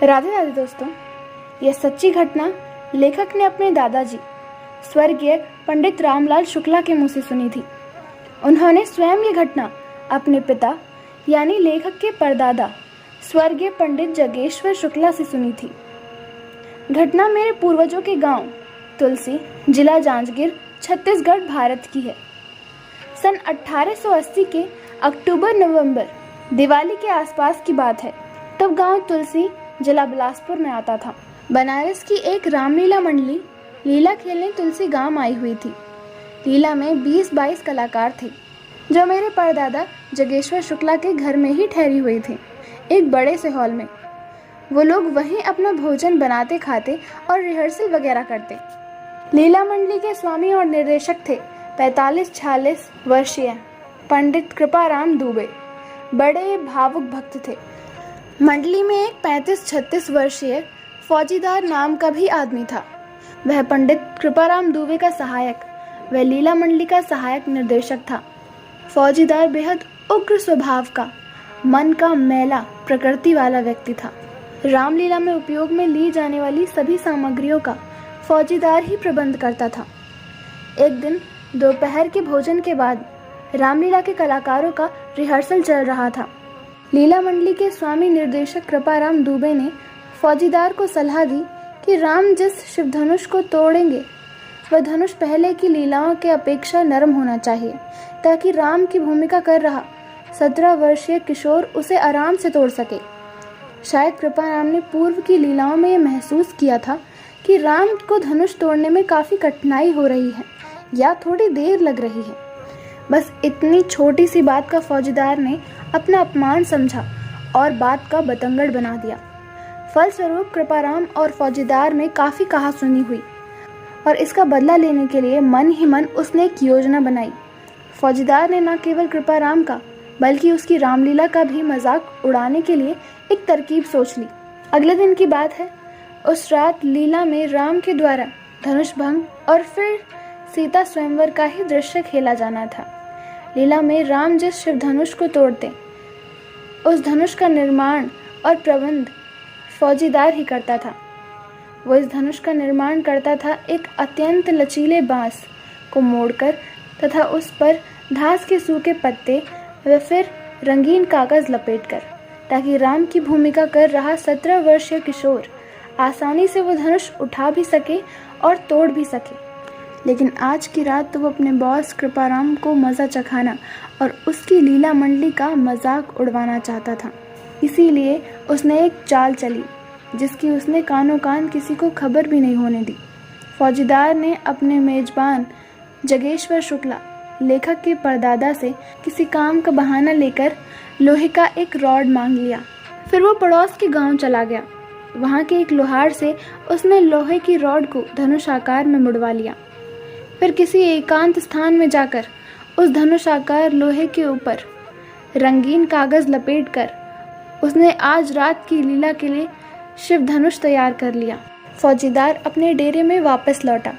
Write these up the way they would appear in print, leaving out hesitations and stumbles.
राधे राधे दोस्तों, यह सच्ची घटना लेखक ने अपने दादाजी स्वर्गीय पंडित रामलाल शुक्ला के मुंह से सुनी थी। उन्होंने स्वयं ये घटना अपने पिता यानी लेखक के परदादा स्वर्गीय पंडित जगेश्वर शुक्ला से सुनी थी। घटना मेरे पूर्वजों के गांव तुलसी, जिला जांजगीर, छत्तीसगढ़, भारत की है। सन 1880 के अक्टूबर-नवंबर दिवाली के आसपास की बात है। तब गांव तुलसी जिला बिलासपुर में आता था। बनारस की एक रामलीला मंडली लीला खेलने तुलसी गांव आई हुई थी। लीला में 20-22 कलाकार थे जो मेरे परदादा जगेश्वर शुक्ला के घर में ही ठहरी हुई थी, एक बड़े से हॉल में। वो लोग वहीं अपना भोजन बनाते, खाते और रिहर्सल वगैरह करते। लीला मंडली के स्वामी और निर्देशक थे 45-46 वर्षीय पंडित कृपाराम दुबे। बड़े भावुक भक्त थे। मंडली में एक 35-36 वर्षीय फौजीदार नाम का भी आदमी था। वह पंडित कृपाराम दुबे का सहायक व लीला मंडली का सहायक निर्देशक था। फौजीदार बेहद उग्र स्वभाव का, मन का मैला प्रकृति वाला व्यक्ति था। रामलीला में उपयोग में ली जाने वाली सभी सामग्रियों का फौजीदार ही प्रबंध करता था। एक दिन दोपहर के भोजन के बाद रामलीला के कलाकारों का रिहर्सल चल रहा था। लीला मंडली के स्वामी निर्देशक कृपाराम दुबे ने फौजीदार को सलाह दी कि राम जिस शिव धनुष को तोड़ेंगे वह धनुष पहले की लीलाओं के अपेक्षा नरम होना चाहिए, ताकि राम की भूमिका कर रहा 17 वर्षीय किशोर उसे आराम से तोड़ सके। शायद कृपाराम ने पूर्व की लीलाओं में यह महसूस किया था कि राम को धनुष तोड़ने में काफ़ी कठिनाई हो रही है या थोड़ी देर लग रही है। बस इतनी छोटी सी बात का फौजीदार ने अपना अपमान समझा और बात का बतंगड़ बना दिया। फलस्वरूप कृपाराम और फौजीदार में काफ़ी कहासुनी हुई और इसका बदला लेने के लिए मन ही मन उसने एक योजना बनाई। फौजीदार ने न केवल कृपाराम का बल्कि उसकी रामलीला का भी मजाक उड़ाने के लिए एक तरकीब सोच ली। अगले दिन की बात है। उस रात लीला में राम के द्वारा धनुष भंग और फिर सीता स्वयंवर का ही दृश्य खेला जाना था। लीला में राम जिस शिव धनुष को तोड़ते, उस धनुष का निर्माण और प्रबंध फौजीदार ही करता था। वो इस धनुष का निर्माण करता था एक अत्यंत लचीले बांस को मोड़कर तथा उस पर घास के सूखे पत्ते व फिर रंगीन कागज लपेटकर, ताकि राम की भूमिका कर रहा 17 वर्षीय किशोर आसानी से वो धनुष उठा भी सके और तोड़ भी सके। लेकिन आज की रात तो वो अपने बॉस कृपाराम को मज़ा चखाना और उसकी लीला मंडली का मजाक उड़वाना चाहता था। इसीलिए उसने एक चाल चली जिसकी उसने कानों कान किसी को खबर भी नहीं होने दी। फौजीदार ने अपने मेजबान जगेश्वर शुक्ला लेखक के परदादा से किसी काम का बहाना लेकर लोहे का एक रॉड मांग लिया। फिर वो पड़ोस के गांव चला गया। वहाँ के एक लोहार से उसने लोहे की रॉड को धनुष आकार में मुड़वा लिया। फिर किसी एकांत स्थान में जाकर उस धनुष आकार लोहे के ऊपर रंगीन कागज लपेटकर उसने आज रात की लीला के लिए शिव धनुष तैयार कर लिया। फौजीदार अपने डेरे में वापस लौटा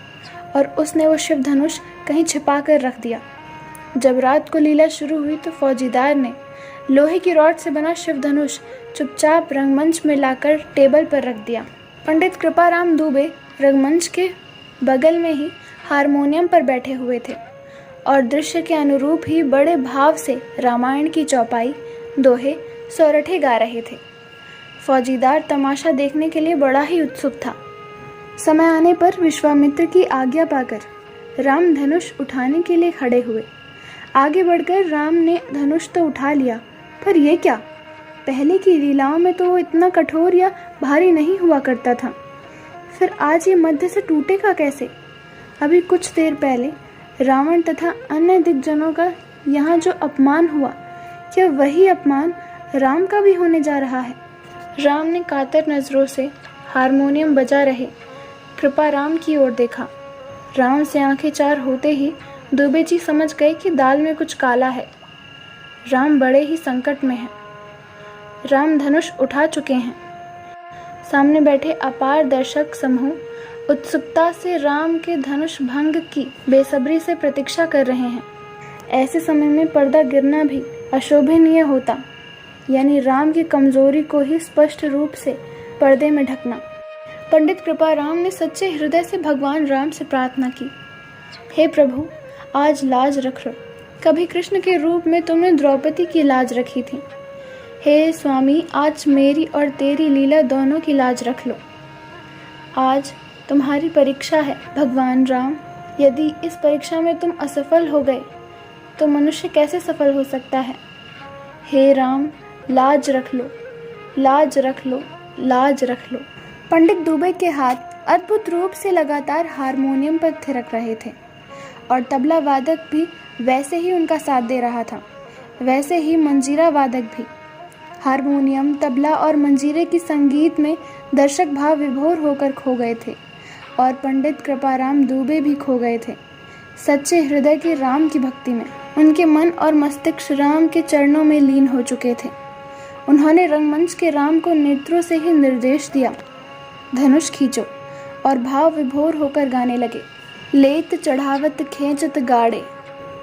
और उसने वो शिव धनुष कहीं छिपा कर रख दिया। जब रात को लीला शुरू हुई तो फौजीदार ने लोहे की रॉड से बना शिव धनुष चुपचाप रंगमंच में लाकर टेबल पर रख दिया। पंडित कृपाराम दुबे रंगमंच के बगल में ही हारमोनियम पर बैठे हुए थे और दृश्य के अनुरूप ही बड़े भाव से रामायण की चौपाई, दोहे, सोरठे गा रहे थे। फौजीदार तमाशा देखने के लिए बड़ा ही उत्सुक था। समय आने पर विश्वामित्र की आज्ञा पाकर राम धनुष उठाने के लिए खड़े हुए। आगे बढ़कर राम ने धनुष तो उठा लिया, पर यह क्या, पहले की लीलाओं में तो वो इतना कठोर या भारी नहीं हुआ करता था। फिर आज ये मध्य से टूटेगा कैसे? अभी कुछ देर पहले रावण तथा अन्य दिग्गजों का यहाँ जो अपमान हुआ, क्या वही अपमान राम का भी होने जा रहा है? राम ने कातर नजरों से हारमोनियम बजा रहे कृपाराम की ओर देखा। राम से आंखें चार होते ही दुबे जी समझ गए कि दाल में कुछ काला है। राम बड़े ही संकट में हैं। राम धनुष उठा चुके हैं। सामने बैठे अपार दर्शक समूह उत्सुकता से राम के धनुष भंग की बेसब्री से प्रतीक्षा कर रहे हैं। ऐसे समय में पर्दा गिरना भी अशोभनीय होता, यानी राम की कमजोरी को ही स्पष्ट रूप से पर्दे में ढकना। पंडित कृपाराम ने सच्चे हृदय से भगवान राम से प्रार्थना की, हे प्रभु, आज लाज रख लो। कभी कृष्ण के रूप में तुमने द्रौपदी की लाज रखी थी। हे स्वामी, आज मेरी और तेरी लीला दोनों की लाज रख लो। आज तुम्हारी परीक्षा है भगवान राम। यदि इस परीक्षा में तुम असफल हो गए तो मनुष्य कैसे सफल हो सकता है। हे राम, लाज रख लो, लाज रख लो, लाज रख लो। पंडित दुबे के हाथ अद्भुत रूप से लगातार हारमोनियम पर थिरक रहे थे और तबला वादक भी वैसे ही उनका साथ दे रहा था, वैसे ही मंजीरा वादक भी। हारमोनियम, तबला और मंजीरे की संगीत में दर्शक भाव विभोर होकर खो गए थे और पंडित कृपाराम दुबे भी खो गए थे सच्चे हृदय के राम की भक्ति में। उनके मन और मस्तिष्क राम के चरणों में लीन हो चुके थे। उन्होंने रंगमंच के राम को नेत्रों से ही निर्देश दिया, धनुष खींचो, और भाव विभोर होकर गाने लगे। लेत चढ़ावत खेचत गाड़े,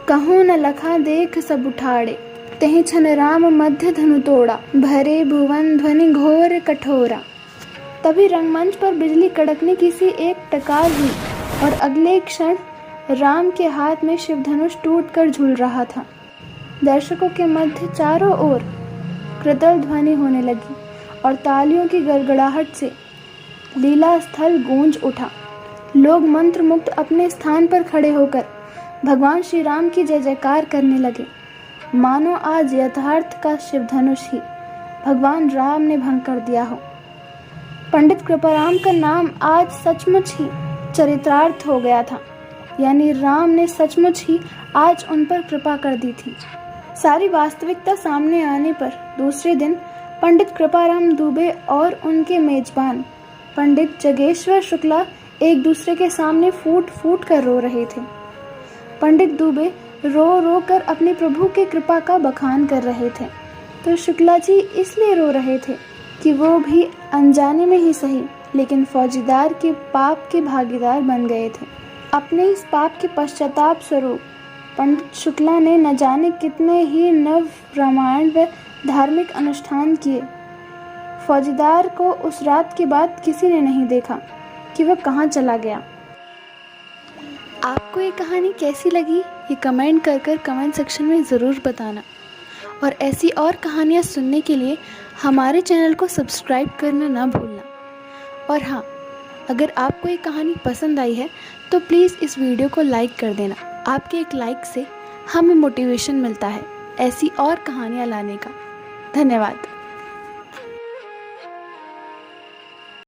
कहूँ न लखा देख सब उठाड़े, तेहि छन राम मध्य धनु तोड़ा, भरे भुवन ध्वनि घोर कठोरा। तभी रंगमंच पर बिजली कड़कने की सी एक टकार हुई और अगले क्षण राम के हाथ में शिवधनुष टूटकर झूल रहा था। दर्शकों के मध्य चारों ओर कृतल ध्वनि होने लगी और तालियों की गड़गड़ाहट से लीला स्थल गूंज उठा। लोग मंत्र मुक्त अपने स्थान पर खड़े होकर भगवान श्री राम की जय जयकार करने लगे, मानो आज यथार्थ का शिवधनुष ही भगवान राम ने भंग कर दिया हो। पंडित कृपाराम का नाम आज सचमुच ही चरितार्थ हो गया था, यानी राम ने सचमुच ही आज उन पर कृपा कर दी थी। सारी वास्तविकता सामने आने पर दूसरे दिन पंडित कृपाराम दुबे और उनके मेजबान पंडित जगेश्वर शुक्ला एक दूसरे के सामने फूट फूट कर रो रहे थे। पंडित दुबे रो रो कर अपने प्रभु की कृपा का बखान कर रहे थे, तो शुक्ला जी इसलिए रो रहे थे कि वो भी अनजाने में ही सही, लेकिन फौजीदार के पाप के भागीदार बन गए थे। अपने इस पाप के पश्चाताप स्वरूप पंडित शुक्ला ने न जाने कितने ही नव रामायण व धार्मिक अनुष्ठान किए। फौजीदार को उस रात के बाद किसी ने नहीं देखा कि वह कहाँ चला गया। आपको ये कहानी कैसी लगी, ये कमेंट कर कमेंट सेक्शन में ज़रूर बताना, और ऐसी और कहानियाँ सुनने के लिए हमारे चैनल को सब्सक्राइब करना ना भूलना। और हाँ, अगर आपको ये कहानी पसंद आई है तो प्लीज़ इस वीडियो को लाइक कर देना। आपके एक लाइक से हमें मोटिवेशन मिलता है ऐसी और कहानियाँ लाने का। धन्यवाद।